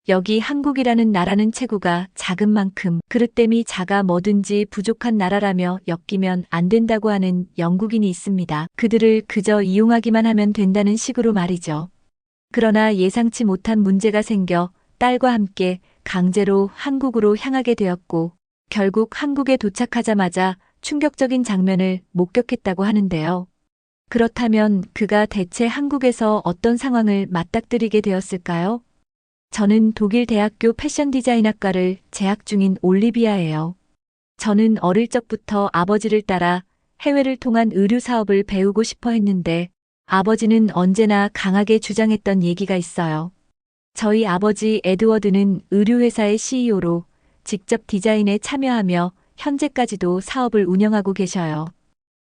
여기 한국이라는 나라는 체구가 작은 만큼 그릇됨이 작아 뭐든지 부족한 나라라며 엮이면 안 된다고 하는 영국인이 있습니다. 그들을 그저 이용하기만 하면 된다는 식으로 말이죠. 그러나 예상치 못한 문제가 생겨 딸과 함께 강제로 한국으로 향하게 되었고 결국 한국에 도착하자마자 충격적인 장면을 목격했다고 하는데요. 그렇다면 그가 대체 한국에서 어떤 상황을 맞닥뜨리게 되었을까요? 저는 독일 대학교 패션 디자인학과를 재학 중인 올리비아예요. 저는 어릴 적부터 아버지를 따라 해외를 통한 의류 사업을 배우고 싶어 했는데 아버지는 언제나 강하게 주장했던 얘기가 있어요. 저희 아버지 에드워드는 의류회사의 CEO로 직접 디자인에 참여하며 현재까지도 사업을 운영하고 계셔요.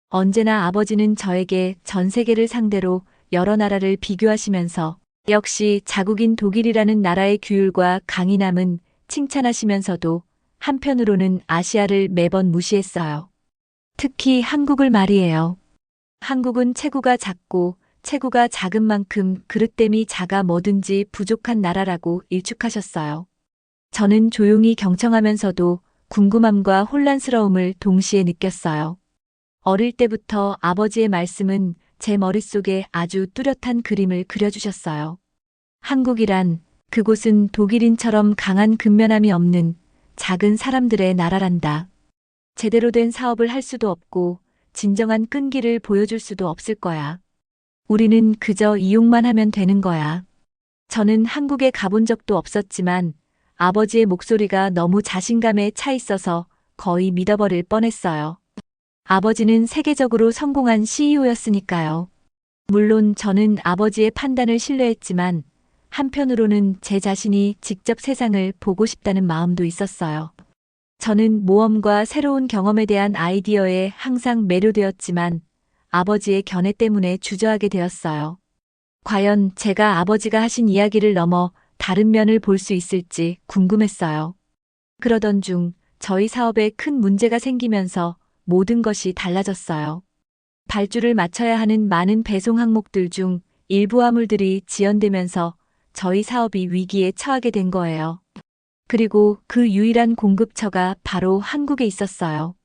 언제나 아버지는 저에게 전 세계를 상대로 여러 나라를 비교하시면서 역시 자국인 독일이라는 나라의 규율과 강인함은 칭찬하시면서도 한편으로는 아시아를 매번 무시했어요. 특히 한국을 말이에요. 한국은 체구가 작고 체구가 작은 만큼 그릇됨이 작아 뭐든지 부족한 나라라고 일축하셨어요. 저는 조용히 경청하면서도 궁금함과 혼란스러움을 동시에 느꼈어요. 어릴 때부터 아버지의 말씀은 제 머릿속에 아주 뚜렷한 그림을 그려주셨어요. 한국이란 그곳은 독일인처럼 강한 근면함이 없는 작은 사람들의 나라란다. 제대로 된 사업을 할 수도 없고 진정한 끈기를 보여줄 수도 없을 거야. 우리는 그저 이용만 하면 되는 거야. 저는 한국에 가본 적도 없었지만 아버지의 목소리가 너무 자신감에 차 있어서 거의 믿어버릴 뻔했어요. 아버지는 세계적으로 성공한 CEO였으니까요. 물론 저는 아버지의 판단을 신뢰했지만 한편으로는 제 자신이 직접 세상을 보고 싶다는 마음도 있었어요. 저는 모험과 새로운 경험에 대한 아이디어에 항상 매료되었지만 아버지의 견해 때문에 주저하게 되었어요. 과연 제가 아버지가 하신 이야기를 넘어 다른 면을 볼 수 있을지 궁금했어요. 그러던 중 저희 사업에 큰 문제가 생기면서 모든 것이 달라졌어요. 발주를 맞춰야 하는 많은 배송 항목들 중 일부 화물들이 지연되면서 저희 사업이 위기에 처하게 된 거예요. 그리고 그 유일한 공급처가 바로 한국에 있었어요.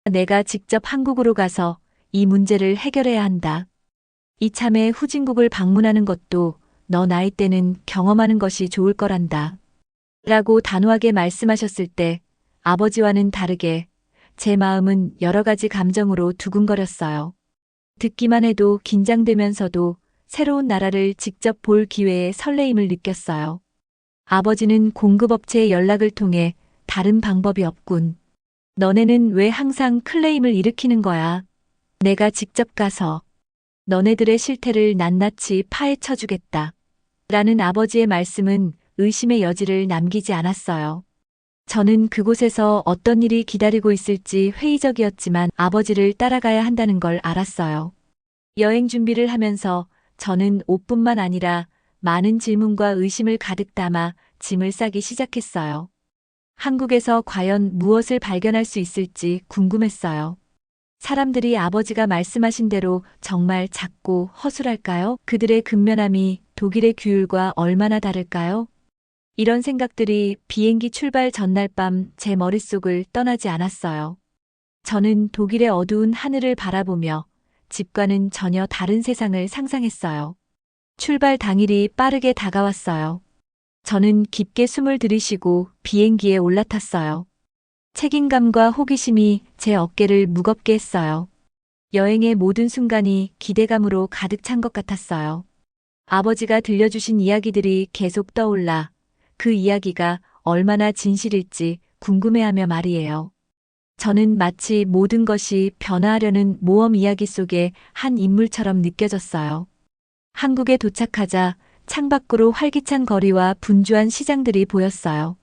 내가 직접 한국으로 가서 이 문제를 해결해야 한다. 이참에 후진국을 방문하는 것도 너 나이 때는 경험하는 것이 좋을 거란다. 라고 단호하게 말씀하셨을 때 아버지와는 다르게 제 마음은 여러 가지 감정으로 두근거렸어요. 듣기만 해도 긴장되면서도 새로운 나라를 직접 볼 기회에 설레임을 느꼈어요. 아버지는 공급업체에 연락을 통해 다른 방법이 없군. 너네는 왜 항상 클레임을 일으키는 거야? 내가 직접 가서 너네들의 실태를 낱낱이 파헤쳐 주겠다. 라는 아버지의 말씀은 의심의 여지를 남기지 않았어요. 저는 그곳에서 어떤 일이 기다리고 있을지 회의적이었지만 아버지를 따라가야 한다는 걸 알았어요. 여행 준비를 하면서 저는 옷뿐만 아니라 많은 질문과 의심을 가득 담아 짐을 싸기 시작했어요. 한국에서 과연 무엇을 발견할 수 있을지 궁금했어요. 사람들이 아버지가 말씀하신 대로 정말 작고 허술할까요? 그들의 근면함이 독일의 규율과 얼마나 다를까요? 이런 생각들이 비행기 출발 전날 밤 제 머릿속을 떠나지 않았어요. 저는 독일의 어두운 하늘을 바라보며 집과는 전혀 다른 세상을 상상했어요. 출발 당일이 빠르게 다가왔어요. 저는 깊게 숨을 들이쉬고 비행기에 올라탔어요. 책임감과 호기심이 제 어깨를 무겁게 했어요. 여행의 모든 순간이 기대감으로 가득 찬 것 같았어요. 아버지가 들려주신 이야기들이 계속 떠올라 그 이야기가 얼마나 진실일지 궁금해하며 말이에요. 저는 마치 모든 것이 변화하려는 모험 이야기 속의 한 인물처럼 느껴졌어요. 한국에 도착하자 창밖으로 활기찬 거리와 분주한 시장들이 보였어요.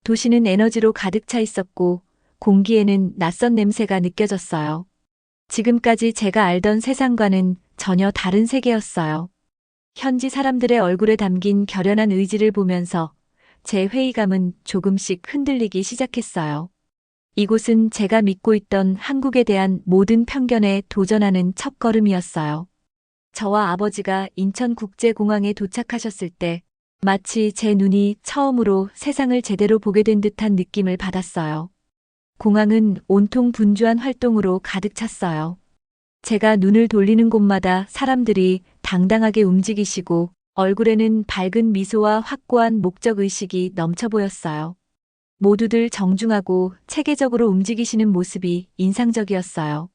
도시는 에너지로 가득 차 있었고 공기에는 낯선 냄새가 느껴졌어요. 지금까지 제가 알던 세상과는 전혀 다른 세계였어요. 현지 사람들의 얼굴에 담긴 결연한 의지를 보면서 제 회의감은 조금씩 흔들리기 시작했어요. 이곳은 제가 믿고 있던 한국에 대한 모든 편견에 도전하는 첫걸음이었어요. 저와 아버지가 인천국제공항에 도착하셨을 때 마치 제 눈이 처음으로 세상을 제대로 보게 된 듯한 느낌을 받았어요. 공항은 온통 분주한 활동으로 가득 찼어요. 제가 눈을 돌리는 곳마다 사람들이 당당하게 움직이시고 얼굴에는 밝은 미소와 확고한 목적의식이 넘쳐 보였어요. 모두들 정중하고 체계적으로 움직이시는 모습이 인상적이었어요.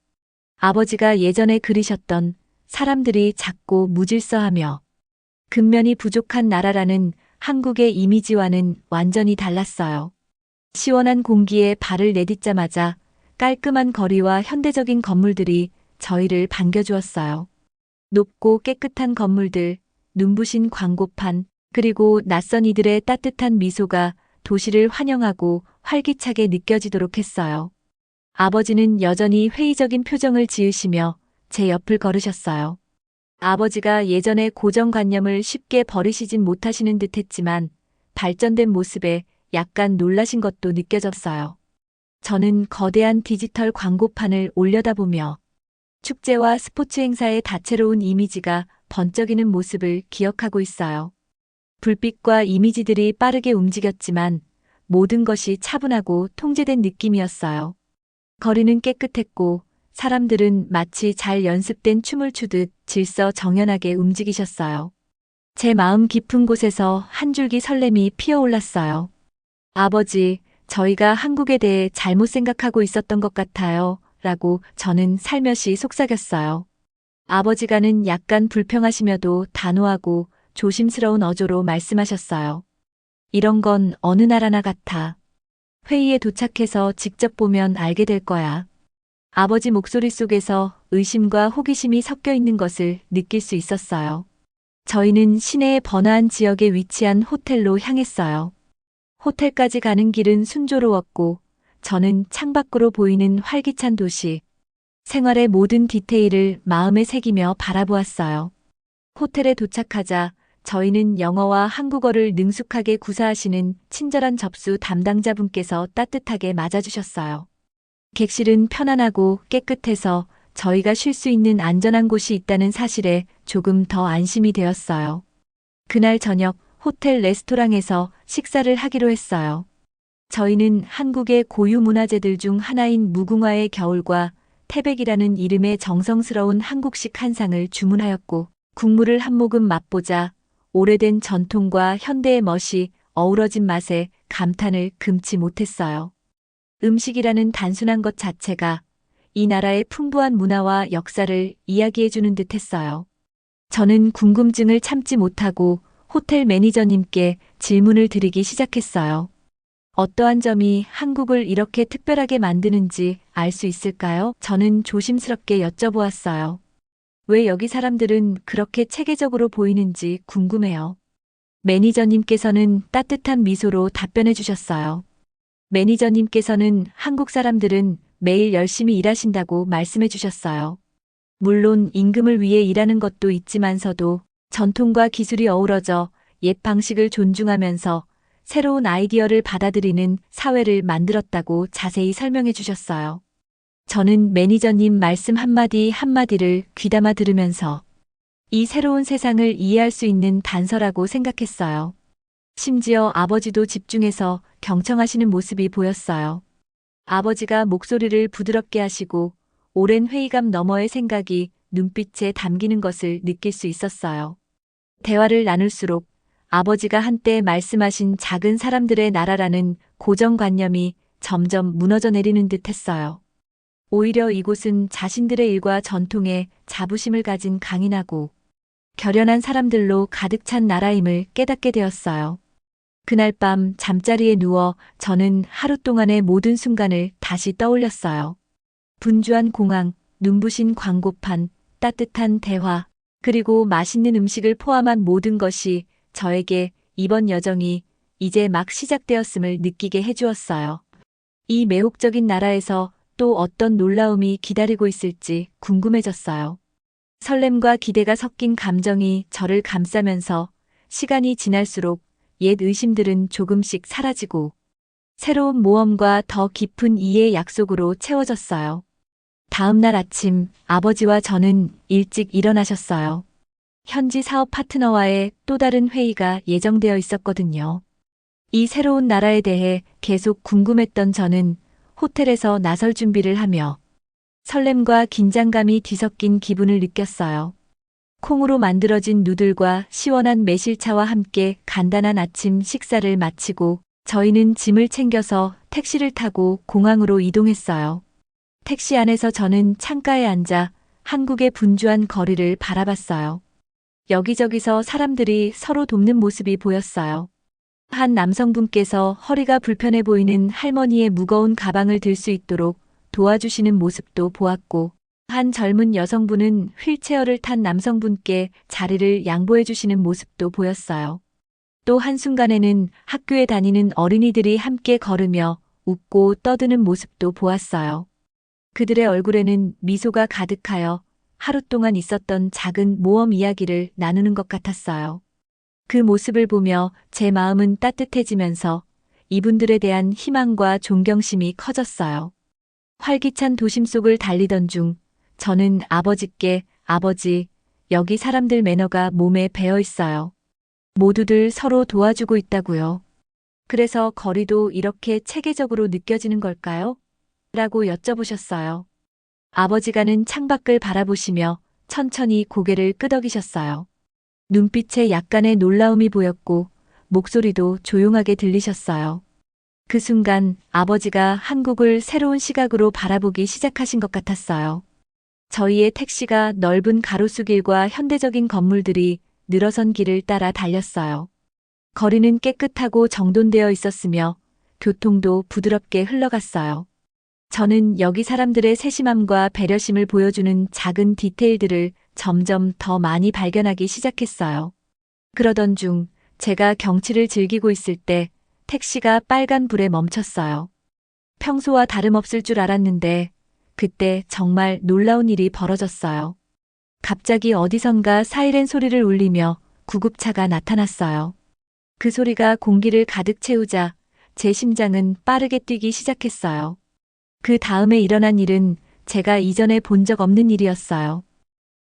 아버지가 예전에 그리셨던 사람들이 작고 무질서하며 근면이 부족한 나라라는 한국의 이미지와는 완전히 달랐어요. 시원한 공기에 발을 내딛자마자 깔끔한 거리와 현대적인 건물들이 저희를 반겨주었어요. 높고 깨끗한 건물들, 눈부신 광고판, 그리고 낯선 이들의 따뜻한 미소가 도시를 환영하고 활기차게 느껴지도록 했어요. 아버지는 여전히 회의적인 표정을 지으시며 제 옆을 걸으셨어요. 아버지가 예전에 고정관념을 쉽게 버리시진 못하시는 듯 했지만 발전된 모습에 약간 놀라신 것도 느껴졌어요. 저는 거대한 디지털 광고판을 올려다보며 축제와 스포츠 행사의 다채로운 이미지가 번쩍이는 모습을 기억하고 있어요. 불빛과 이미지들이 빠르게 움직였지만 모든 것이 차분하고 통제된 느낌이었어요. 거리는 깨끗했고 사람들은 마치 잘 연습된 춤을 추듯 질서정연하게 움직이셨어요. 제 마음 깊은 곳에서 한 줄기 설렘이 피어올랐어요. 아버지, 저희가 한국에 대해 잘못 생각하고 있었던 것 같아요. 라고 저는 살며시 속삭였어요. 아버지가는 약간 불평하시며도 단호하고 조심스러운 어조로 말씀하셨어요. 이런 건 어느 나라나 같아. 회의에 도착해서 직접 보면 알게 될 거야. 아버지 목소리 속에서 의심과 호기심이 섞여 있는 것을 느낄 수 있었어요. 저희는 시내의 번화한 지역에 위치한 호텔로 향했어요. 호텔까지 가는 길은 순조로웠고 저는 창밖으로 보이는 활기찬 도시, 생활의 모든 디테일을 마음에 새기며 바라보았어요. 호텔에 도착하자 저희는 영어와 한국어를 능숙하게 구사하시는 친절한 접수 담당자분께서 따뜻하게 맞아주셨어요. 객실은 편안하고 깨끗해서 저희가 쉴 수 있는 안전한 곳이 있다는 사실에 조금 더 안심이 되었어요. 그날 저녁 호텔 레스토랑에서 식사를 하기로 했어요. 저희는 한국의 고유 문화재들 중 하나인 무궁화의 겨울과 태백이라는 이름의 정성스러운 한국식 한상을 주문하였고 국물을 한 모금 맛보자 오래된 전통과 현대의 멋이 어우러진 맛에 감탄을 금치 못했어요. 음식이라는 단순한 것 자체가 이 나라의 풍부한 문화와 역사를 이야기해주는 듯 했어요. 저는 궁금증을 참지 못하고 호텔 매니저님께 질문을 드리기 시작했어요. 어떠한 점이 한국을 이렇게 특별하게 만드는지 알 수 있을까요? 저는 조심스럽게 여쭤보았어요. 왜 여기 사람들은 그렇게 체계적으로 보이는지 궁금해요. 매니저님께서는 따뜻한 미소로 답변해 주셨어요. 매니저님께서는 한국 사람들은 매일 열심히 일하신다고 말씀해 주셨어요. 물론 임금을 위해 일하는 것도 있지만서도 전통과 기술이 어우러져 옛 방식을 존중하면서 새로운 아이디어를 받아들이는 사회를 만들었다고 자세히 설명해 주셨어요. 저는 매니저님 말씀 한마디 한마디를 귀담아 들으면서 이 새로운 세상을 이해할 수 있는 단서라고 생각했어요. 심지어 아버지도 집중해서 경청하시는 모습이 보였어요. 아버지가 목소리를 부드럽게 하시고 오랜 회의감 너머의 생각이 눈빛에 담기는 것을 느낄 수 있었어요. 대화를 나눌수록 아버지가 한때 말씀하신 작은 사람들의 나라라는 고정관념이 점점 무너져 내리는 듯 했어요. 오히려 이곳은 자신들의 일과 전통에 자부심을 가진 강인하고 결연한 사람들로 가득 찬 나라임을 깨닫게 되었어요. 그날 밤 잠자리에 누워 저는 하루 동안의 모든 순간을 다시 떠올렸어요. 분주한 공항, 눈부신 광고판, 따뜻한 대화, 그리고 맛있는 음식을 포함한 모든 것이 저에게 이번 여정이 이제 막 시작되었음을 느끼게 해주었어요. 이 매혹적인 나라에서 또 어떤 놀라움이 기다리고 있을지 궁금해졌어요. 설렘과 기대가 섞인 감정이 저를 감싸면서 시간이 지날수록 옛 의심들은 조금씩 사라지고 새로운 모험과 더 깊은 이해의 약속으로 채워졌어요. 다음 날 아침 아버지와 저는 일찍 일어나셨어요. 현지 사업 파트너와의 또 다른 회의가 예정되어 있었거든요. 이 새로운 나라에 대해 계속 궁금했던 저는 호텔에서 나설 준비를 하며 설렘과 긴장감이 뒤섞인 기분을 느꼈어요. 콩으로 만들어진 누들과 시원한 매실차와 함께 간단한 아침 식사를 마치고 저희는 짐을 챙겨서 택시를 타고 공항으로 이동했어요. 택시 안에서 저는 창가에 앉아 한국의 분주한 거리를 바라봤어요. 여기저기서 사람들이 서로 돕는 모습이 보였어요. 한 남성분께서 허리가 불편해 보이는 할머니의 무거운 가방을 들 수 있도록 도와주시는 모습도 보았고, 한 젊은 여성분은 휠체어를 탄 남성분께 자리를 양보해 주시는 모습도 보였어요. 또 한순간에는 학교에 다니는 어린이들이 함께 걸으며 웃고 떠드는 모습도 보았어요. 그들의 얼굴에는 미소가 가득하여 하루 동안 있었던 작은 모험 이야기를 나누는 것 같았어요. 그 모습을 보며 제 마음은 따뜻해지면서 이분들에 대한 희망과 존경심이 커졌어요. 활기찬 도심 속을 달리던 중 저는 아버지께 아버지, 여기 사람들 매너가 몸에 배어 있어요. 모두들 서로 도와주고 있다고요. 그래서 거리도 이렇게 체계적으로 느껴지는 걸까요? 라고 여쭤보셨어요. 아버지가는 창밖을 바라보시며 천천히 고개를 끄덕이셨어요. 눈빛에 약간의 놀라움이 보였고 목소리도 조용하게 들리셨어요. 그 순간 아버지가 한국을 새로운 시각으로 바라보기 시작하신 것 같았어요. 저희의 택시가 넓은 가로수길과 현대적인 건물들이 늘어선 길을 따라 달렸어요. 거리는 깨끗하고 정돈되어 있었으며 교통도 부드럽게 흘러갔어요. 저는 여기 사람들의 세심함과 배려심을 보여주는 작은 디테일들을 점점 더 많이 발견하기 시작했어요. 그러던 중 제가 경치를 즐기고 있을 때 택시가 빨간 불에 멈췄어요. 평소와 다름없을 줄 알았는데 그때 정말 놀라운 일이 벌어졌어요. 갑자기 어디선가 사이렌 소리를 울리며 구급차가 나타났어요. 그 소리가 공기를 가득 채우자 제 심장은 빠르게 뛰기 시작했어요. 그 다음에 일어난 일은 제가 이전에 본 적 없는 일이었어요.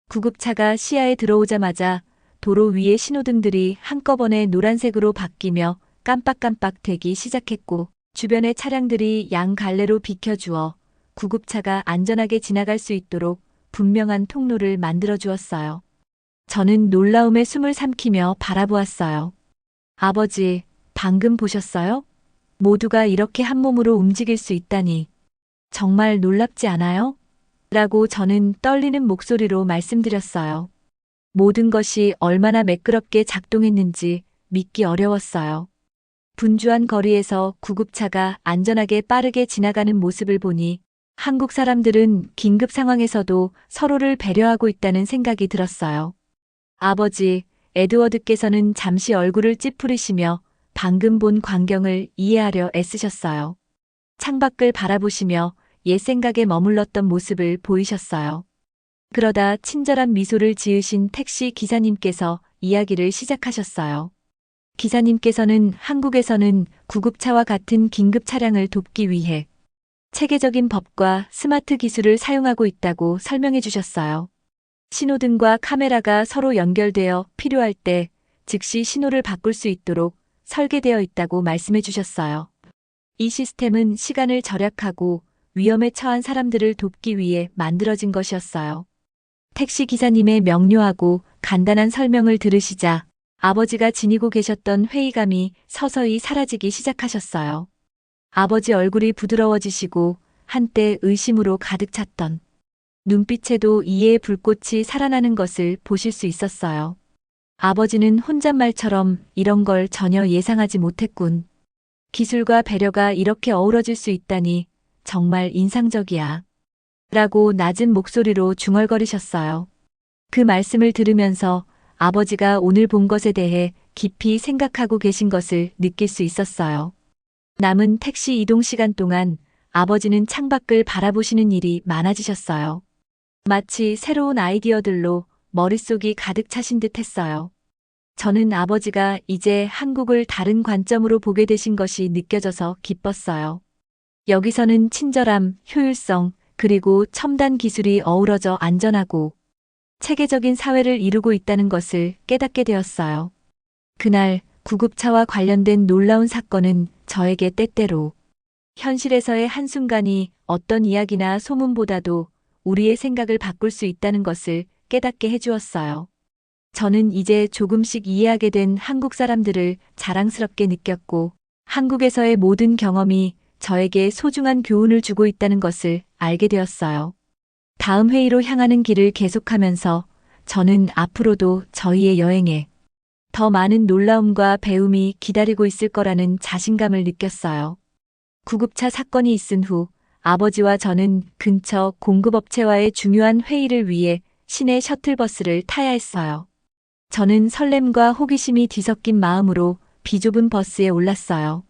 구급차가 시야에 들어오자마자 도로 위의 신호등들이 한꺼번에 노란색으로 바뀌며 깜빡깜빡 되기 시작했고 주변의 차량들이 양 갈래로 비켜주어 구급차가 안전하게 지나갈 수 있도록 분명한 통로를 만들어 주었어요. 저는 놀라움에 숨을 삼키며 바라보았어요. 아버지, 방금 보셨어요? 모두가 이렇게 한 몸으로 움직일 수 있다니. 정말 놀랍지 않아요? 라고 저는 떨리는 목소리로 말씀드렸어요. 모든 것이 얼마나 매끄럽게 작동했는지 믿기 어려웠어요. 분주한 거리에서 구급차가 안전하게 빠르게 지나가는 모습을 보니 한국 사람들은 긴급 상황에서도 서로를 배려하고 있다는 생각이 들었어요. 아버지, 에드워드께서는 잠시 얼굴을 찌푸리시며 방금 본 광경을 이해하려 애쓰셨어요. 창밖을 바라보시며 옛 생각에 머물렀던 모습을 보이셨어요. 그러다 친절한 미소를 지으신 택시 기사님께서 이야기를 시작하셨어요. 기사님께서는 한국에서는 구급차와 같은 긴급 차량을 돕기 위해 체계적인 법과 스마트 기술을 사용하고 있다고 설명해 주셨어요. 신호등과 카메라가 서로 연결되어 필요할 때 즉시 신호를 바꿀 수 있도록 설계되어 있다고 말씀해 주셨어요. 이 시스템은 시간을 절약하고 위험에 처한 사람들을 돕기 위해 만들어진 것이었어요. 택시 기사님의 명료하고 간단한 설명을 들으시자 아버지가 지니고 계셨던 회의감이 서서히 사라지기 시작하셨어요. 아버지 얼굴이 부드러워지시고 한때 의심으로 가득 찼던 눈빛에도 이해의 불꽃이 살아나는 것을 보실 수 있었어요. 아버지는 혼잣말처럼 이런 걸 전혀 예상하지 못했군. 기술과 배려가 이렇게 어우러질 수 있다니 정말 인상적이야. 라고 낮은 목소리로 중얼거리셨어요. 그 말씀을 들으면서 아버지가 오늘 본 것에 대해 깊이 생각하고 계신 것을 느낄 수 있었어요. 남은 택시 이동 시간 동안 아버지는 창밖을 바라보시는 일이 많아지셨어요. 마치 새로운 아이디어들로 머릿속이 가득 차신 듯 했어요. 저는 아버지가 이제 한국을 다른 관점으로 보게 되신 것이 느껴져서 기뻤어요. 여기서는 친절함, 효율성, 그리고 첨단 기술이 어우러져 안전하고 체계적인 사회를 이루고 있다는 것을 깨닫게 되었어요. 그날 구급차와 관련된 놀라운 사건은 저에게 때때로 현실에서의 한순간이 어떤 이야기나 소문보다도 우리의 생각을 바꿀 수 있다는 것을 깨닫게 해주었어요. 저는 이제 조금씩 이해하게 된 한국 사람들을 자랑스럽게 느꼈고, 한국에서의 모든 경험이 저에게 소중한 교훈을 주고 있다는 것을 알게 되었어요. 다음 회의로 향하는 길을 계속하면서 저는 앞으로도 저희의 여행에 더 많은 놀라움과 배움이 기다리고 있을 거라는 자신감을 느꼈어요. 구급차 사건이 있은 후 아버지와 저는 근처 공급업체와의 중요한 회의를 위해 시내 셔틀버스를 타야 했어요. 저는 설렘과 호기심이 뒤섞인 마음으로 비좁은 버스에 올랐어요.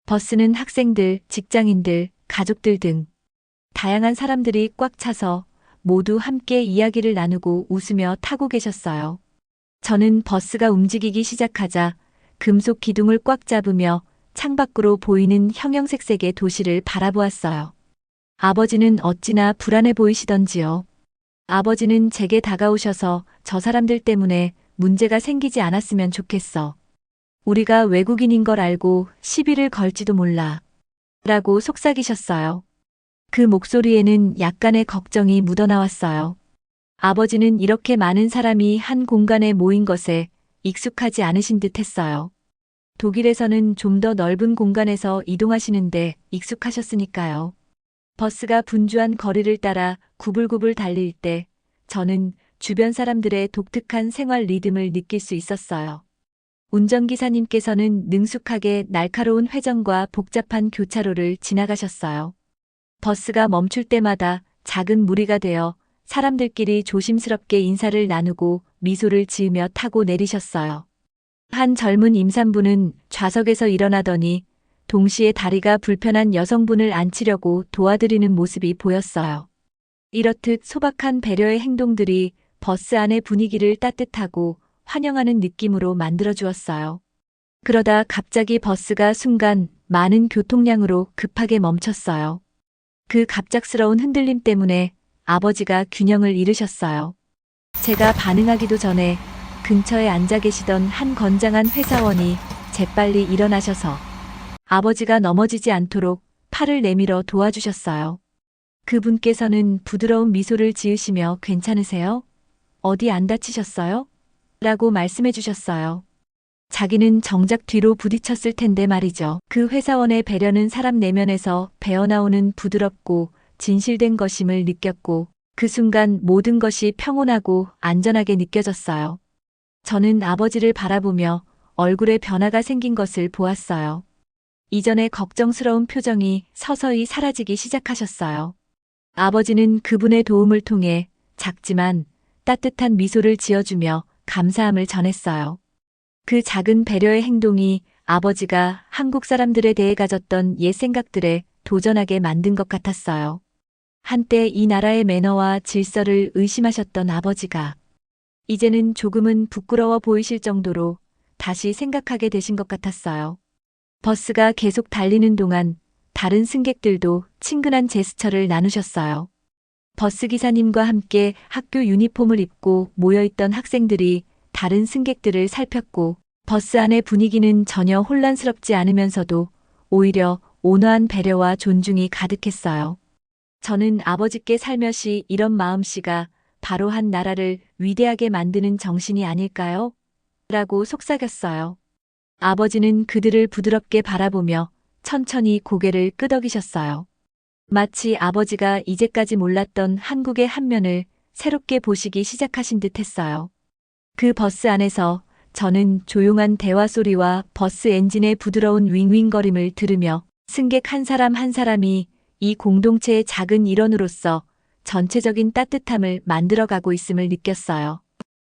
버스는 학생들, 직장인들, 가족들 등 다양한 사람들이 꽉 차서 모두 함께 이야기를 나누고 웃으며 타고 계셨어요. 저는 버스가 움직이기 시작하자 금속 기둥을 꽉 잡으며 창밖으로 보이는 형형색색의 도시를 바라보았어요. 아버지는 어찌나 불안해 보이시던지요. 아버지는 제게 다가오셔서 저 사람들 때문에 문제가 생기지 않았으면 좋겠어. 우리가 외국인인 걸 알고 시비를 걸지도 몰라. 라고 속삭이셨어요. 그 목소리에는 약간의 걱정이 묻어나왔어요. 아버지는 이렇게 많은 사람이 한 공간에 모인 것에 익숙하지 않으신 듯 했어요. 독일에서는 좀 더 넓은 공간에서 이동하시는데 익숙하셨으니까요. 버스가 분주한 거리를 따라 구불구불 달릴 때 저는 주변 사람들의 독특한 생활 리듬을 느낄 수 있었어요. 운전기사님께서는 능숙하게 날카로운 회전과 복잡한 교차로를 지나가셨어요. 버스가 멈출 때마다 작은 무리가 되어 사람들끼리 조심스럽게 인사를 나누고 미소를 지으며 타고 내리셨어요. 한 젊은 임산부는 좌석에서 일어나더니 동시에 다리가 불편한 여성분을 앉히려고 도와드리는 모습이 보였어요. 이렇듯 소박한 배려의 행동들이 버스 안의 분위기를 따뜻하고 환영하는 느낌으로 만들어 주었어요. 그러다 갑자기 버스가 순간 많은 교통량으로 급하게 멈췄어요. 그 갑작스러운 흔들림 때문에 아버지가 균형을 잃으셨어요. 제가 반응하기도 전에 근처에 앉아 계시던 한 건장한 회사원이 재빨리 일어나셔서 아버지가 넘어지지 않도록 팔을 내밀어 도와주셨어요. 그분께서는 부드러운 미소를 지으시며 괜찮으세요? 어디 안 다치셨어요? 라고 말씀해 주셨어요. 자기는 정작 뒤로 부딪혔을 텐데 말이죠. 그 회사원의 배려는 사람 내면에서 배어나오는 부드럽고 진실된 것임을 느꼈고 그 순간 모든 것이 평온하고 안전하게 느껴졌어요. 저는 아버지를 바라보며 얼굴에 변화가 생긴 것을 보았어요. 이전의 걱정스러운 표정이 서서히 사라지기 시작하셨어요. 아버지는 그분의 도움을 통해 작지만 따뜻한 미소를 지어주며 감사함을 전했어요. 그 작은 배려의 행동이 아버지가 한국 사람들에 대해 가졌던 옛 생각들에 도전하게 만든 것 같았어요. 한때 이 나라의 매너와 질서를 의심하셨던 아버지가 이제는 조금은 부끄러워 보이실 정도로 다시 생각하게 되신 것 같았어요. 버스가 계속 달리는 동안 다른 승객들도 친근한 제스처를 나누셨어요. 버스 기사님과 함께 학교 유니폼을 입고 모여있던 학생들이 다른 승객들을 살폈고 버스 안의 분위기는 전혀 혼란스럽지 않으면서도 오히려 온화한 배려와 존중이 가득했어요. 저는 아버지께 살며시 이런 마음씨가 바로 한 나라를 위대하게 만드는 정신이 아닐까요? 라고 속삭였어요. 아버지는 그들을 부드럽게 바라보며 천천히 고개를 끄덕이셨어요. 마치 아버지가 이제까지 몰랐던 한국의 한 면을 새롭게 보시기 시작하신 듯 했어요. 그 버스 안에서 저는 조용한 대화 소리와 버스 엔진의 부드러운 윙윙거림을 들으며 승객 한 사람 한 사람이 이 공동체의 작은 일원으로서 전체적인 따뜻함을 만들어가고 있음을 느꼈어요.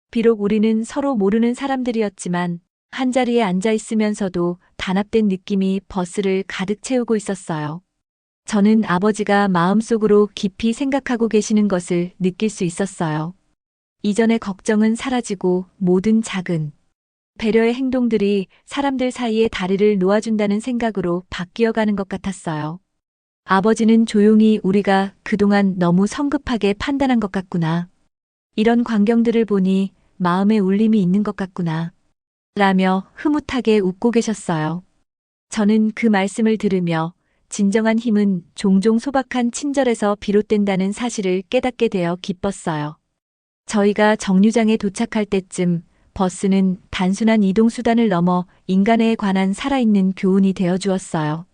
비록 우리는 서로 모르는 사람들이었지만 한자리에 앉아 있으면서도 단합된 느낌이 버스를 가득 채우고 있었어요. 저는 아버지가 마음속으로 깊이 생각하고 계시는 것을 느낄 수 있었어요. 이전의 걱정은 사라지고 모든 작은 배려의 행동들이 사람들 사이에 다리를 놓아준다는 생각으로 바뀌어가는 것 같았어요. 아버지는 조용히 우리가 그동안 너무 성급하게 판단한 것 같구나 이런 광경들을 보니 마음에 울림이 있는 것 같구나. 라며 흐뭇하게 웃고 계셨어요. 저는 그 말씀을 들으며 진정한 힘은 종종 소박한 친절에서 비롯된다는 사실을 깨닫게 되어 기뻤어요. 저희가 정류장에 도착할 때쯤 버스는 단순한 이동수단을 넘어 인간에 관한 살아있는 교훈이 되어 주었어요.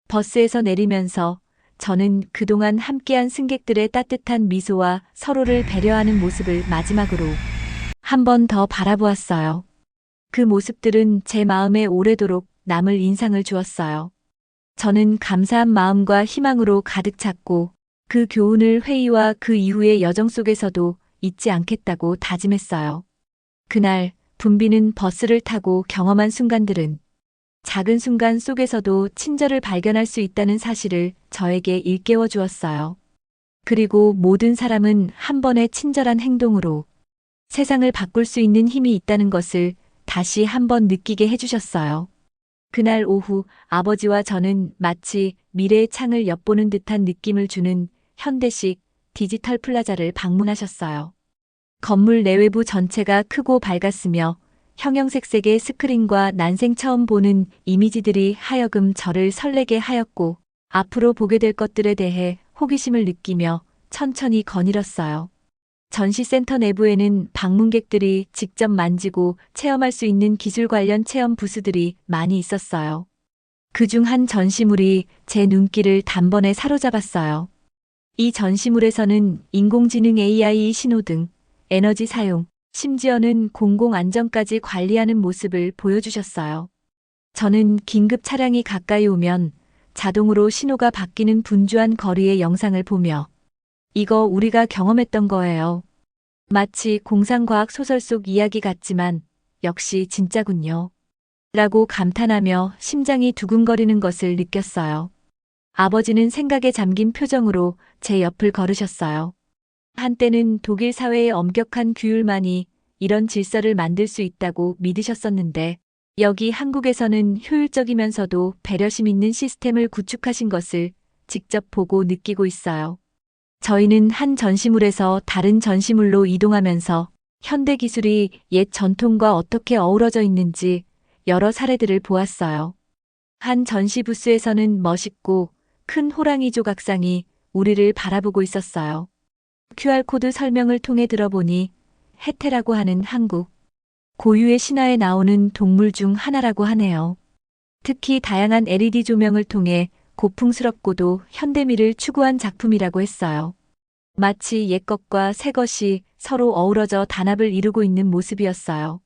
버스에서 내리면서 저는 그동안 함께한 승객들의 따뜻한 미소와 서로를 배려하는 모습을 마지막으로 한 번 더 바라보았어요. 그 모습들은 제 마음에 오래도록 남을 인상을 주었어요. 저는 감사한 마음과 희망으로 가득 찼고 그 교훈을 회의와 그 이후의 여정 속에서도 잊지 않겠다고 다짐했어요. 그날 붐비는 버스를 타고 경험한 순간들은 작은 순간 속에서도 친절을 발견할 수 있다는 사실을 저에게 일깨워 주었어요. 그리고 모든 사람은 한 번의 친절한 행동으로 세상을 바꿀 수 있는 힘이 있다는 것을 다시 한번 느끼게 해주셨어요. 그날 오후 아버지와 저는 마치 미래의 창을 엿보는 듯한 느낌을 주는 현대식 디지털 플라자를 방문하셨어요. 건물 내외부 전체가 크고 밝았으며 형형색색의 스크린과 난생 처음 보는 이미지들이 하여금 저를 설레게 하였고 앞으로 보게 될 것들에 대해 호기심을 느끼며 천천히 거닐었어요. 전시센터 내부에는 방문객들이 직접 만지고 체험할 수 있는 기술 관련 체험 부스들이 많이 있었어요. 그중 한 전시물이 제 눈길을 단번에 사로잡았어요. 이 전시물에서는 인공지능 AI 신호등, 에너지 사용, 심지어는 공공안전까지 관리하는 모습을 보여주셨어요. 저는 긴급 차량이 가까이 오면 자동으로 신호가 바뀌는 분주한 거리의 영상을 보며 이거 우리가 경험했던 거예요. 마치 공상과학 소설 속 이야기 같지만 역시 진짜군요. 라고 감탄하며 심장이 두근거리는 것을 느꼈어요. 아버지는 생각에 잠긴 표정으로 제 옆을 걸으셨어요. 한때는 독일 사회의 엄격한 규율만이 이런 질서를 만들 수 있다고 믿으셨었는데 여기 한국에서는 효율적이면서도 배려심 있는 시스템을 구축하신 것을 직접 보고 느끼고 있어요. 저희는 한 전시물에서 다른 전시물로 이동하면서 현대 기술이 옛 전통과 어떻게 어우러져 있는지 여러 사례들을 보았어요. 한 전시 부스에서는 멋있고 큰 호랑이 조각상이 우리를 바라보고 있었어요. QR코드 설명을 통해 들어보니 해태라고 하는 한국 고유의 신화에 나오는 동물 중 하나라고 하네요. 특히 다양한 LED 조명을 통해 고풍스럽고도 현대미를 추구한 작품이라고 했어요. 마치 옛것과 새것이 서로 어우러져 단합을 이루고 있는 모습이었어요.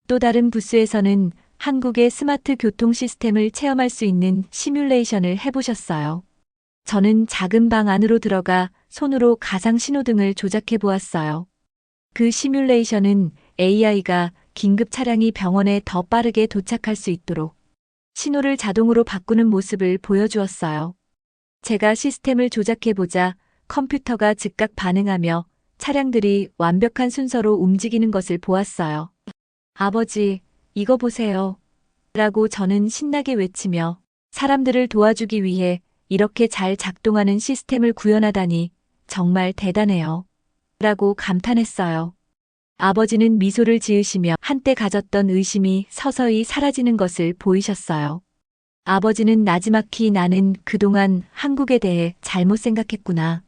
또 다른 부스에서는 한국의 스마트 교통 시스템을 체험할 수 있는 시뮬레이션을 해보셨어요. 저는 작은 방 안으로 들어가 손으로 가상 신호등을 조작해 보았어요. 그 시뮬레이션은 AI가 긴급 차량이 병원에 더 빠르게 도착할 수 있도록 신호를 자동으로 바꾸는 모습을 보여주었어요. 제가 시스템을 조작해 보자 컴퓨터가 즉각 반응하며 차량들이 완벽한 순서로 움직이는 것을 보았어요. 아버지, 이거 보세요. 라고 저는 신나게 외치며 사람들을 도와주기 위해 이렇게 잘 작동하는 시스템을 구현하다니 정말 대단해요. 라고 감탄했어요. 아버지는 미소를 지으시며 한때 가졌던 의심이 서서히 사라지는 것을 보이셨어요. 아버지는 나지막히 나는 그동안 한국에 대해 잘못 생각했구나.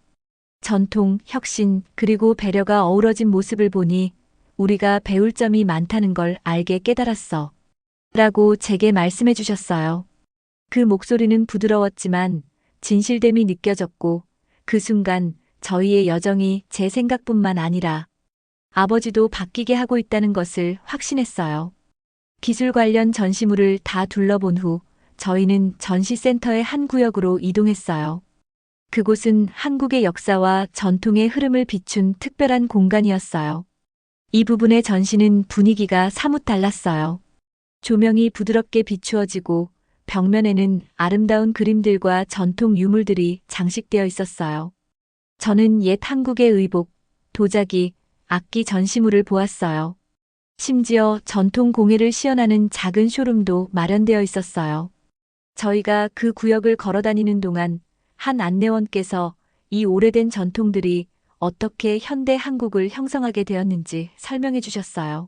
전통, 혁신, 그리고 배려가 어우러진 모습을 보니 우리가 배울 점이 많다는 걸 알게 깨달았어. 라고 제게 말씀해 주셨어요. 그 목소리는 부드러웠지만 진실됨이 느껴졌고 그 순간 저희의 여정이 제 생각뿐만 아니라 아버지도 바뀌게 하고 있다는 것을 확신했어요. 기술 관련 전시물을 다 둘러본 후 저희는 전시센터의 한 구역으로 이동했어요. 그곳은 한국의 역사와 전통의 흐름을 비춘 특별한 공간이었어요. 이 부분의 전시는 분위기가 사뭇 달랐어요. 조명이 부드럽게 비추어지고 벽면에는 아름다운 그림들과 전통 유물들이 장식되어 있었어요. 저는 옛 한국의 의복, 도자기, 악기 전시물을 보았어요. 심지어 전통 공예를 시연하는 작은 쇼룸도 마련되어 있었어요. 저희가 그 구역을 걸어다니는 동안 한 안내원께서 이 오래된 전통들이 어떻게 현대 한국을 형성하게 되었는지 설명해 주셨어요.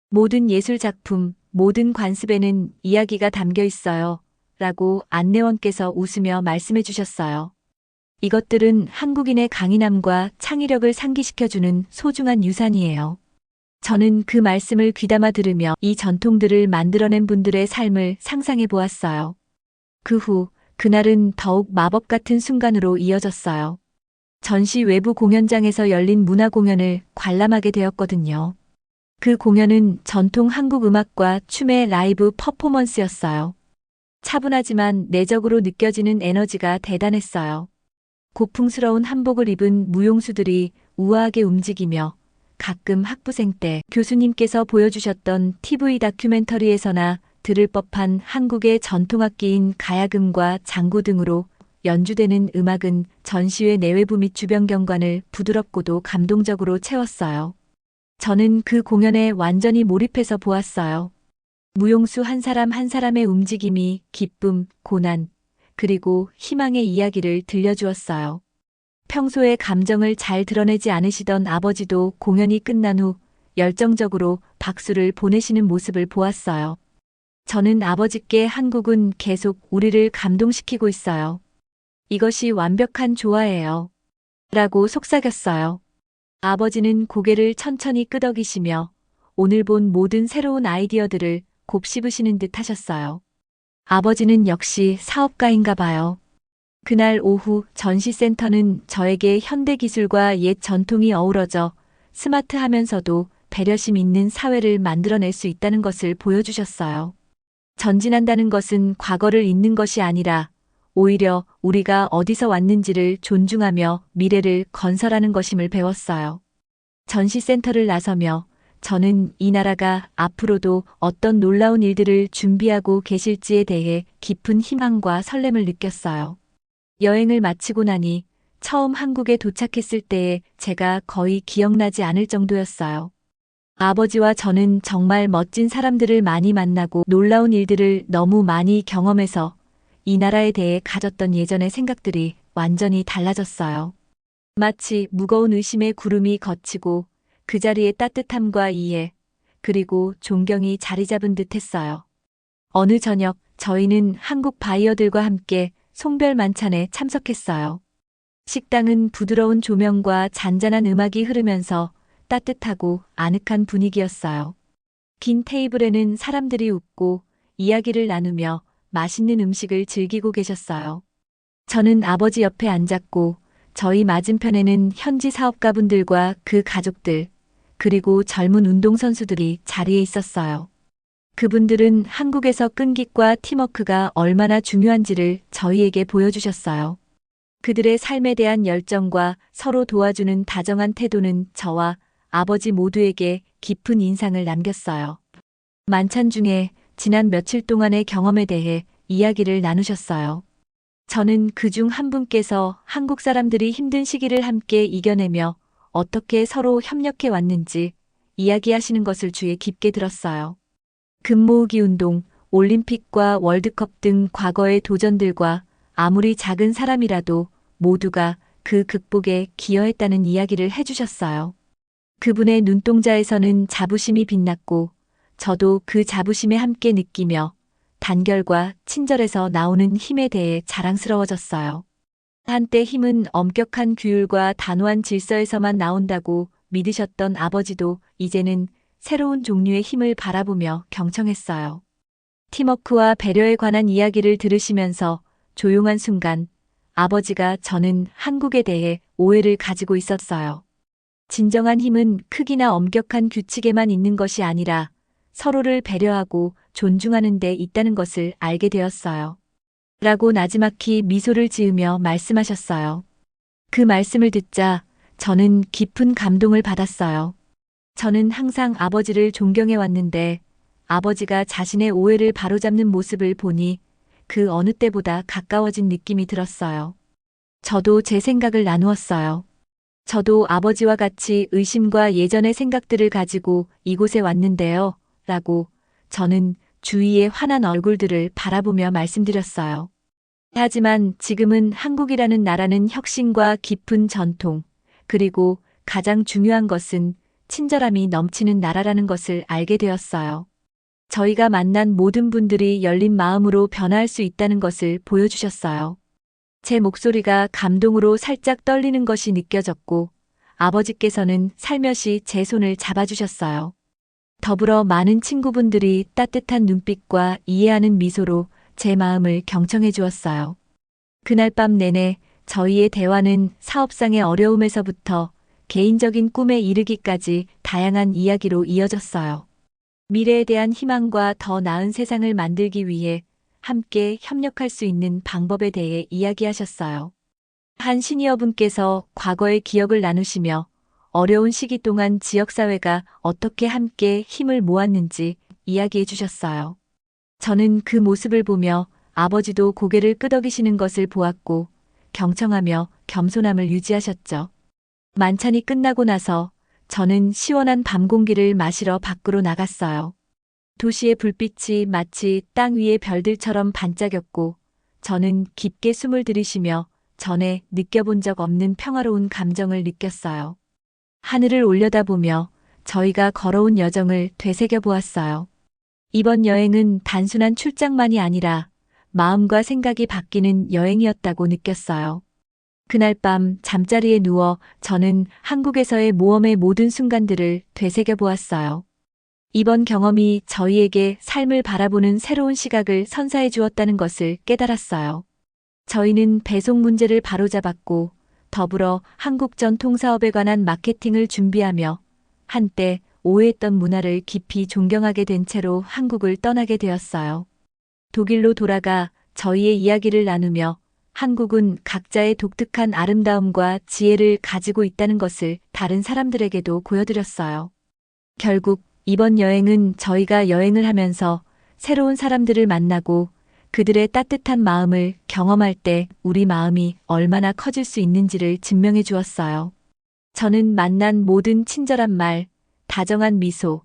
모든 예술 작품, 모든 관습에는 이야기가 담겨 있어요. 라고 안내원께서 웃으며 말씀해 주셨어요. 이것들은 한국인의 강인함과 창의력을 상기시켜주는 소중한 유산이에요. 저는 그 말씀을 귀담아 들으며 이 전통들을 만들어낸 분들의 삶을 상상해 보았어요. 그 후, 그날은 더욱 마법 같은 순간으로 이어졌어요. 전시 외부 공연장에서 열린 문화 공연을 관람하게 되었거든요. 그 공연은 전통 한국 음악과 춤의 라이브 퍼포먼스였어요. 차분하지만 내적으로 느껴지는 에너지가 대단했어요. 고풍스러운 한복을 입은 무용수들이 우아하게 움직이며 가끔 학부생 때 교수님께서 보여주셨던 TV 다큐멘터리에서나 들을 법한 한국의 전통악기인 가야금과 장구 등으로 연주되는 음악은 전시회 내외부 및 주변 경관을 부드럽고도 감동적으로 채웠어요. 저는 그 공연에 완전히 몰입해서 보았어요. 무용수 한 사람 한 사람의 움직임이 기쁨, 고난, 그리고 희망의 이야기를 들려주었어요. 평소에 감정을 잘 드러내지 않으시던 아버지도 공연이 끝난 후 열정적으로 박수를 보내시는 모습을 보았어요. 저는 아버지께 한국은 계속 우리를 감동시키고 있어요. 이것이 완벽한 조화예요. 라고 속삭였어요. 아버지는 고개를 천천히 끄덕이시며 오늘 본 모든 새로운 아이디어들을 곱씹으시는 듯 하셨어요. 아버지는 역시 사업가인가 봐요. 그날 오후 전시센터는 저에게 현대기술과 옛 전통이 어우러져 스마트하면서도 배려심 있는 사회를 만들어낼 수 있다는 것을 보여주셨어요. 전진한다는 것은 과거를 잊는 것이 아니라 오히려 우리가 어디서 왔는지를 존중하며 미래를 건설하는 것임을 배웠어요. 전시센터를 나서며 저는 이 나라가 앞으로도 어떤 놀라운 일들을 준비하고 계실지에 대해 깊은 희망과 설렘을 느꼈어요. 여행을 마치고 나니 처음 한국에 도착했을 때에 제가 거의 기억나지 않을 정도였어요. 아버지와 저는 정말 멋진 사람들을 많이 만나고 놀라운 일들을 너무 많이 경험해서 이 나라에 대해 가졌던 예전의 생각들이 완전히 달라졌어요. 마치 무거운 의심의 구름이 걷히고 그 자리에 따뜻함과 이해, 그리고 존경이 자리 잡은 듯 했어요. 어느 저녁 저희는 한국 바이어들과 함께 송별 만찬에 참석했어요. 식당은 부드러운 조명과 잔잔한 음악이 흐르면서 따뜻하고 아늑한 분위기였어요. 긴 테이블에는 사람들이 웃고 이야기를 나누며 맛있는 음식을 즐기고 계셨어요. 저는 아버지 옆에 앉았고 저희 맞은편에는 현지 사업가분들과 그 가족들, 그리고 젊은 운동선수들이 자리에 있었어요. 그분들은 한국에서 끈기과 팀워크가 얼마나 중요한지를 저희에게 보여주셨어요. 그들의 삶에 대한 열정과 서로 도와주는 다정한 태도는 저와 아버지 모두에게 깊은 인상을 남겼어요. 만찬 중에 지난 며칠 동안의 경험에 대해 이야기를 나누셨어요. 저는 그중 한 분께서 한국 사람들이 힘든 시기를 함께 이겨내며 어떻게 서로 협력해 왔는지 이야기하시는 것을 주의 깊게 들었어요. 금 모으기 운동, 올림픽과 월드컵 등 과거의 도전들과 아무리 작은 사람이라도 모두가 그 극복에 기여했다는 이야기를 해주셨어요. 그분의 눈동자에서는 자부심이 빛났고 저도 그 자부심에 함께 느끼며 단결과 친절에서 나오는 힘에 대해 자랑스러워졌어요. 한때 힘은 엄격한 규율과 단호한 질서에서만 나온다고 믿으셨던 아버지도 이제는 새로운 종류의 힘을 바라보며 경청했어요. 팀워크와 배려에 관한 이야기를 들으시면서 조용한 순간 아버지가 저는 한국에 대해 오해를 가지고 있었어요. 진정한 힘은 크기나 엄격한 규칙에만 있는 것이 아니라 서로를 배려하고 존중하는 데 있다는 것을 알게 되었어요. 라고 나지막히 미소를 지으며 말씀하셨어요. 그 말씀을 듣자 저는 깊은 감동을 받았어요. 저는 항상 아버지를 존경해 왔는데 아버지가 자신의 오해를 바로잡는 모습을 보니 그 어느 때보다 가까워진 느낌이 들었어요. 저도 제 생각을 나누었어요. 저도 아버지와 같이 의심과 예전의 생각들을 가지고 이곳에 왔는데요. 라고 저는 주위의 환한 얼굴들을 바라보며 말씀드렸어요. 하지만 지금은 한국이라는 나라는 혁신과 깊은 전통, 그리고 가장 중요한 것은 친절함이 넘치는 나라라는 것을 알게 되었어요. 저희가 만난 모든 분들이 열린 마음으로 변화할 수 있다는 것을 보여주셨어요. 제 목소리가 감동으로 살짝 떨리는 것이 느껴졌고 아버지께서는 살며시 제 손을 잡아주셨어요. 더불어 많은 친구분들이 따뜻한 눈빛과 이해하는 미소로 제 마음을 경청해 주었어요. 그날 밤 내내 저희의 대화는 사업상의 어려움에서부터 개인적인 꿈에 이르기까지 다양한 이야기로 이어졌어요. 미래에 대한 희망과 더 나은 세상을 만들기 위해 함께 협력할 수 있는 방법에 대해 이야기하셨어요. 한 시니어분께서 과거의 기억을 나누시며 어려운 시기 동안 지역사회가 어떻게 함께 힘을 모았는지 이야기해 주셨어요. 저는 그 모습을 보며 아버지도 고개를 끄덕이시는 것을 보았고 경청하며 겸손함을 유지하셨죠. 만찬이 끝나고 나서 저는 시원한 밤 공기를 마시러 밖으로 나갔어요. 도시의 불빛이 마치 땅 위의 별들처럼 반짝였고 저는 깊게 숨을 들이쉬며 전에 느껴본 적 없는 평화로운 감정을 느꼈어요. 하늘을 올려다보며 저희가 걸어온 여정을 되새겨 보았어요. 이번 여행은 단순한 출장만이 아니라 마음과 생각이 바뀌는 여행이었다고 느꼈어요. 그날 밤 잠자리에 누워 저는 한국에서의 모험의 모든 순간들을 되새겨 보았어요. 이번 경험이 저희에게 삶을 바라보는 새로운 시각을 선사해 주었다는 것을 깨달았어요. 저희는 배송 문제를 바로잡았고 더불어 한국 전통사업에 관한 마케팅을 준비하며 한때 오해했던 문화를 깊이 존경하게 된 채로 한국을 떠나게 되었어요. 독일로 돌아가 저희의 이야기를 나누며 한국은 각자의 독특한 아름다움과 지혜를 가지고 있다는 것을 다른 사람들에게도 보여드렸어요. 결국 이번 여행은 저희가 여행을 하면서 새로운 사람들을 만나고 그들의 따뜻한 마음을 경험할 때 우리 마음이 얼마나 커질 수 있는지를 증명해 주었어요. 저는 만난 모든 친절한 말, 다정한 미소,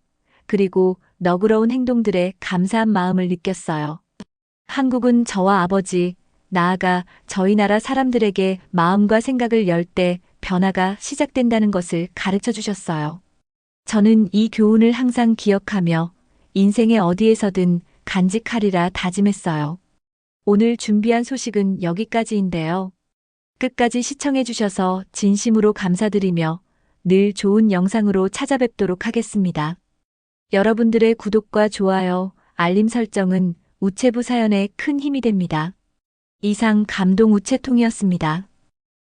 그리고 너그러운 행동들에 감사한 마음을 느꼈어요. 한국은 저와 아버지, 나아가 저희 나라 사람들에게 마음과 생각을 열 때 변화가 시작된다는 것을 가르쳐 주셨어요. 저는 이 교훈을 항상 기억하며 인생의 어디에서든 간직하리라 다짐했어요. 오늘 준비한 소식은 여기까지인데요. 끝까지 시청해 주셔서 진심으로 감사드리며 늘 좋은 영상으로 찾아뵙도록 하겠습니다. 여러분들의 구독과 좋아요, 알림 설정은 우체부 사연에 큰 힘이 됩니다. 이상 감동 우체통이었습니다.